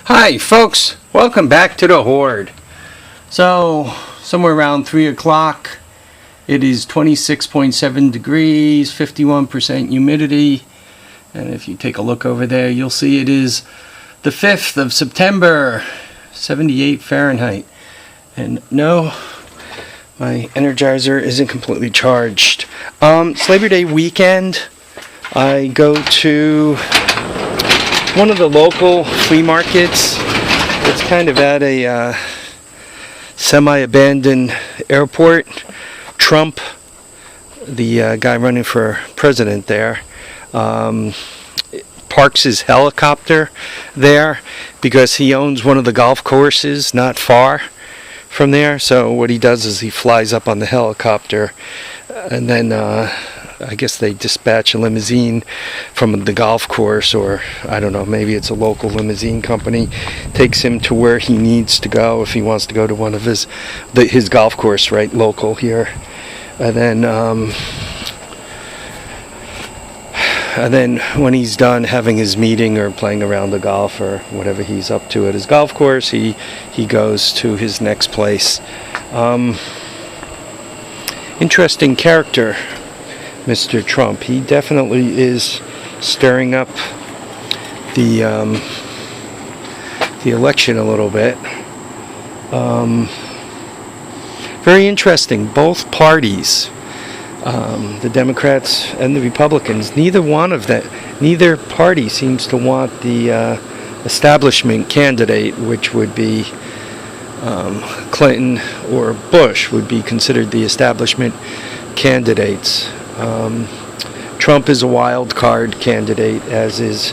Hi folks, welcome back to the Horde. So somewhere around 3 o'clock, it is 26.7 degrees, 51% humidity, and if you take a look over there you'll see it is the 5th of September, 78 Fahrenheit. And no, my Energizer isn't completely charged. It's Labor Day weekend. I go to one of the local flea markets. It's kind of at a semi-abandoned airport. Trump, the guy running for president there, parks his helicopter there because he owns one of the golf courses not far from there. So what he does is he flies up on the helicopter, and then I guess they dispatch a limousine from the golf course, or I don't know, maybe it's a local limousine company, takes him to where he needs to go if he wants to go to one of his golf course, right, local here. And then when he's done having his meeting or playing around the golf or whatever he's up to at his golf course, he goes to his next place. Interesting character, Mr. Trump. He definitely is stirring up the election a little bit. Very interesting. Both parties, the Democrats and the Republicans, neither party seems to want the establishment candidate, which would be Clinton or Bush would be considered the establishment candidates. Trump is a wild card candidate, as is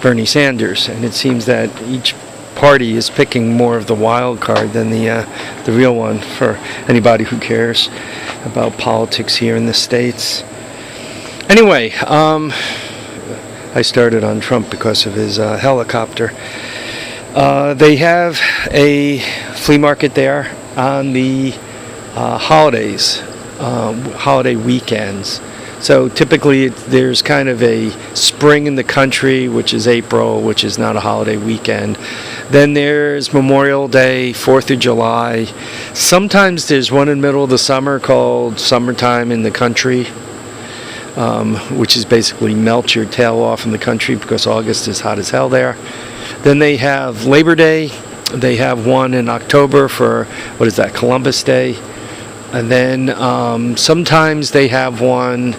Bernie Sanders, and it seems that each party is picking more of the wild card than the real one for anybody who cares about politics here in the States. Anyway, I started on Trump because of his helicopter. They have a flea market there on the holidays, holiday weekends. So typically there's kind of a spring in the country, which is April, which is not a holiday weekend. Then there's Memorial Day, 4th of July. Sometimes there's one in the middle of the summer called Summertime in the Country, which is basically melt your tail off in the country because August is hot as hell there. Then they have Labor Day. They have one in October for, what is that, Columbus Day. And then sometimes they have one,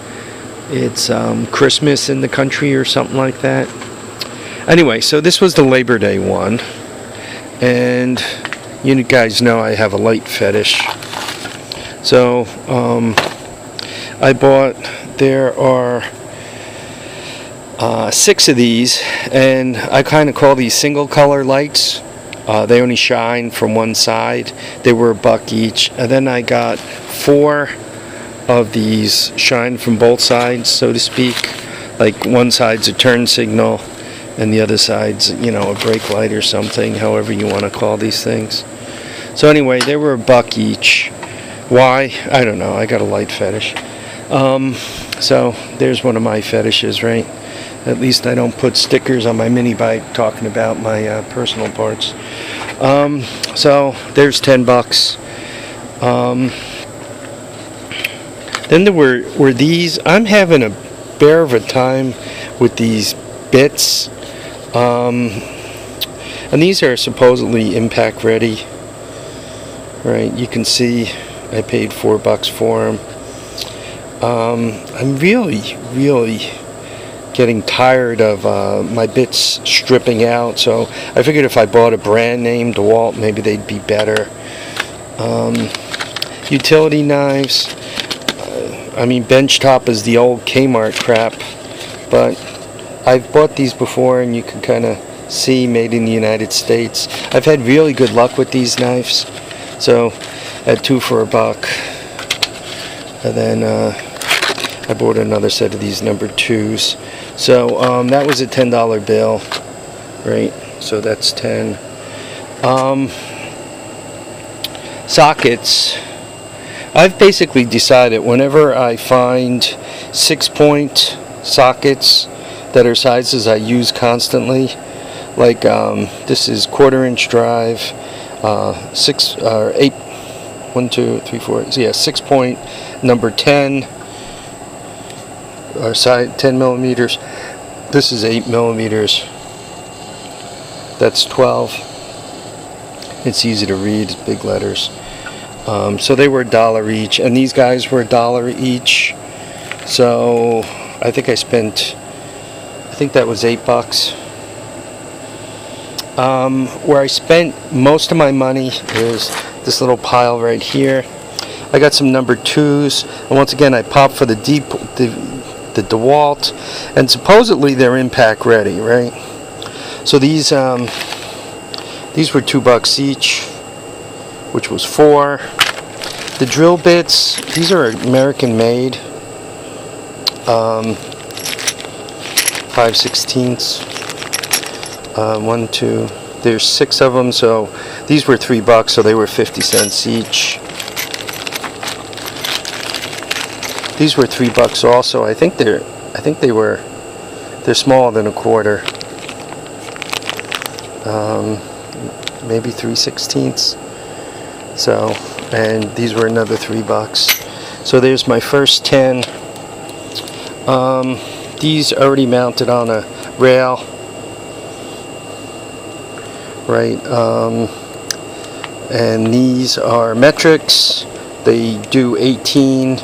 it's Christmas in the country or something like that. Anyway, so this was the Labor Day one. And you guys know I have a light fetish. So I bought, there are 6 of these, and I kind of call these single color lights. They only shine from one side. They were $1 each. And then I got 4 of these shine from both sides, so to speak. Like one side's a turn signal and the other side's, you know, a brake light or something, however you want to call these things. So anyway, they were $1 each. Why? I don't know. I got a light fetish. So there's one of my fetishes, right? At least I don't put stickers on my mini bike talking about my personal parts. So there's $10. Then there were these. I'm having a bear of a time with these bits. And these are supposedly impact ready. Right, you can see I paid $4 for them. I'm really getting tired of my bits stripping out, so I figured if I bought a brand name DeWalt, maybe they'd be better. Utility knives. I mean, benchtop is the old Kmart crap, but I've bought these before, and you can kind of see made in the United States. I've had really good luck with these knives, so I had 2 for $1, and then I bought another set of these number 2s. So that was a $10 bill, right? So that's 10. Sockets. I've basically decided whenever I find 6-point sockets that are sizes I use constantly, like this is 1/4 inch drive, 6 or 8, 1, 2, 3, 4, so yeah, 6 point number 10, or side 10 millimeters. This is 8 millimeters. That's 12. It's easy to read, it's big letters. So they were $1 each, and these guys were $1 each. So I think that was $8. Where I spent most of my money is this little pile right here. I got some number 2s, and once again I popped for the DeWalt, and supposedly they're impact ready, right? So these were $2 each, which was 4. The drill bits, these are American made, 5/16. 1, 2. There's 6 of them, so these were $3, so they were 50 cents each. These were $3 also. I think they're smaller than 1/4. Maybe 3/16. So, and these were another $3. So there's my first 10. These already mounted on a rail, right? And these are metrics. They do 18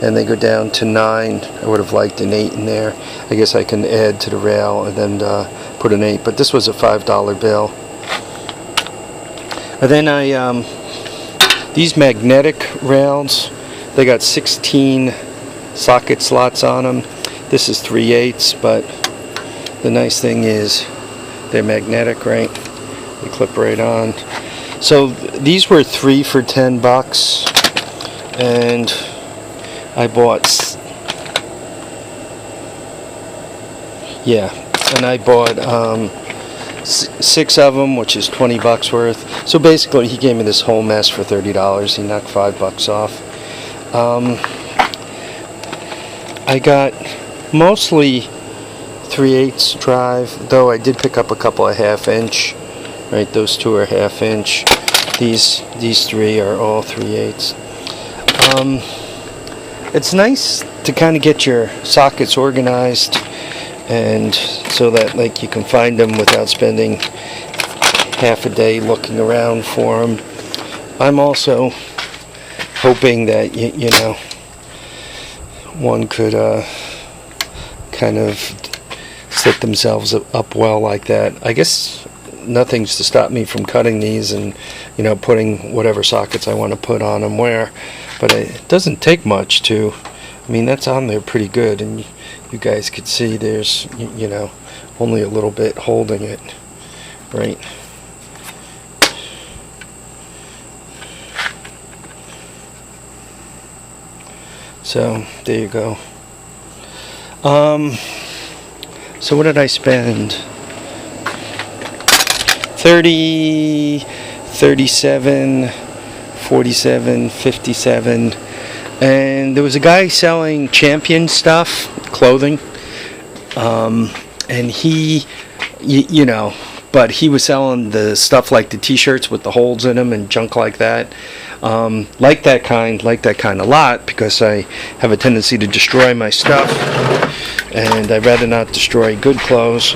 and they go down to 9. I would have liked an 8 in there. I guess I can add to the rail and then put an 8, but this was a $5 bill. And then these magnetic rails, they got 16 socket slots on them. This is 3/8, but the nice thing is they're magnetic, right? They clip right on. So these were 3 for $10, and I bought 6 of them, which is $20 worth. So basically he gave me this whole mess for $30. He knocked $5 off. I got mostly 3/8 drive, though I did pick up a couple of 1/2 inch. Right, those 2 are 1/2 inch. These 3 are all 3/8. It's nice to kind of get your sockets organized, and so that like you can find them without spending half a day looking around for them. I'm also hoping that you know, one could kind of set themselves up well like that. I guess nothing's to stop me from cutting these and, you know, putting whatever sockets I want to put on them where, but it doesn't take much to, I mean, that's on there pretty good, and you guys could see there's, you know, only a little bit holding it, right? So there you go. So what did I spend? 30, 37, 47, 57, and there was a guy selling Champion stuff, clothing, and he, you know, but he was selling the stuff like the t-shirts with the holes in them and junk like that. Like that kind a lot, because I have a tendency to destroy my stuff, and I'd rather not destroy good clothes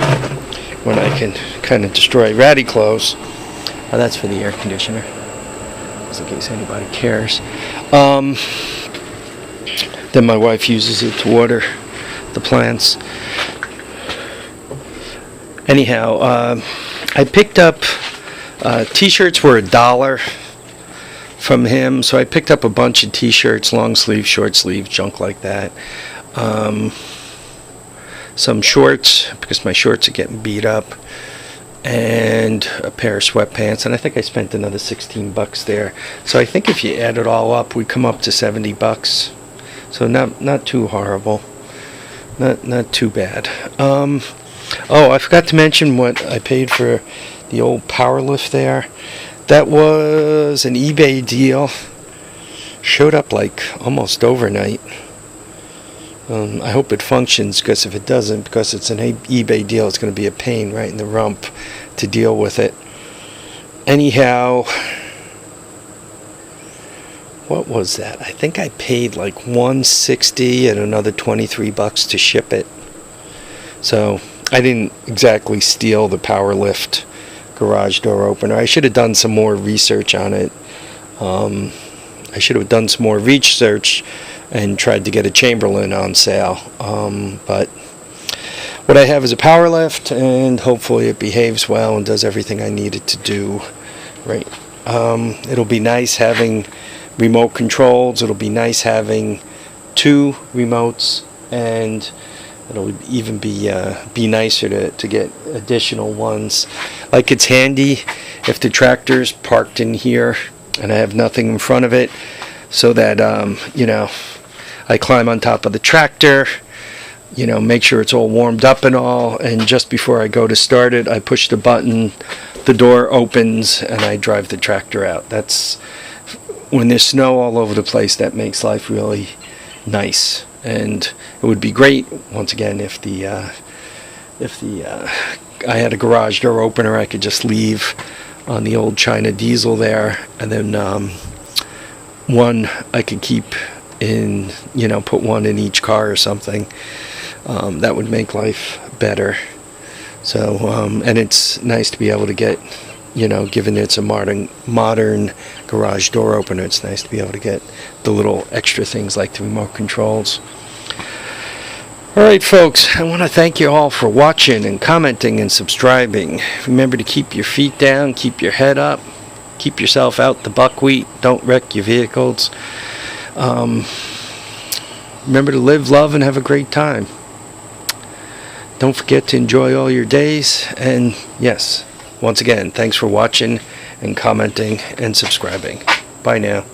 when I can kind of destroy ratty clothes. Oh, that's for the air conditioner, just in case anybody cares. Then my wife uses it to water the plants. Anyhow, I picked up t-shirts were $1 from him, so I picked up a bunch of t-shirts, long sleeve, short sleeve, junk like that. Some shorts, because my shorts are getting beat up, and a pair of sweatpants, and I think I spent another $16 there. So I think if you add it all up, we come up to $70. So not too horrible, not too bad. Oh, I forgot to mention what I paid for the old power lift there. That was an eBay deal. Showed up like almost overnight. I hope it functions, because if it doesn't, because it's an eBay deal, it's going to be a pain right in the rump. to deal with it. Anyhow, what was that? I think I paid like $160 and another $23 to ship it. So I didn't exactly steal the power lift garage door opener. I should have done some more research on it. I should have done some more research and tried to get a Chamberlain on sale. But what I have is a power lift, and hopefully it behaves well and does everything I need it to do. Right. It'll be nice having remote controls. It'll be nice having 2 remotes, and it'll even be nicer to get additional ones. Like, it's handy if the tractor's parked in here and I have nothing in front of it, so that I climb on top of the tractor, make sure it's all warmed up and all, and just before I go to start it, I push the button, the door opens, and I drive the tractor out. That's when there's snow all over the place. That makes life really nice. And it would be great, once again, if I had a garage door opener I could just leave on the old China diesel there, and then one I could keep in, put one in each car or something. That would make life better. So, and it's nice to be able to get, given it's a modern garage door opener, it's nice to be able to get the little extra things like the remote controls. Alright folks, I want to thank you all for watching and commenting and subscribing. Remember to keep your feet down, keep your head up, keep yourself out the buckwheat, don't wreck your vehicles. Remember to live, love, and have a great time. Don't forget to enjoy all your days, and yes, once again, thanks for watching and commenting and subscribing. Bye now.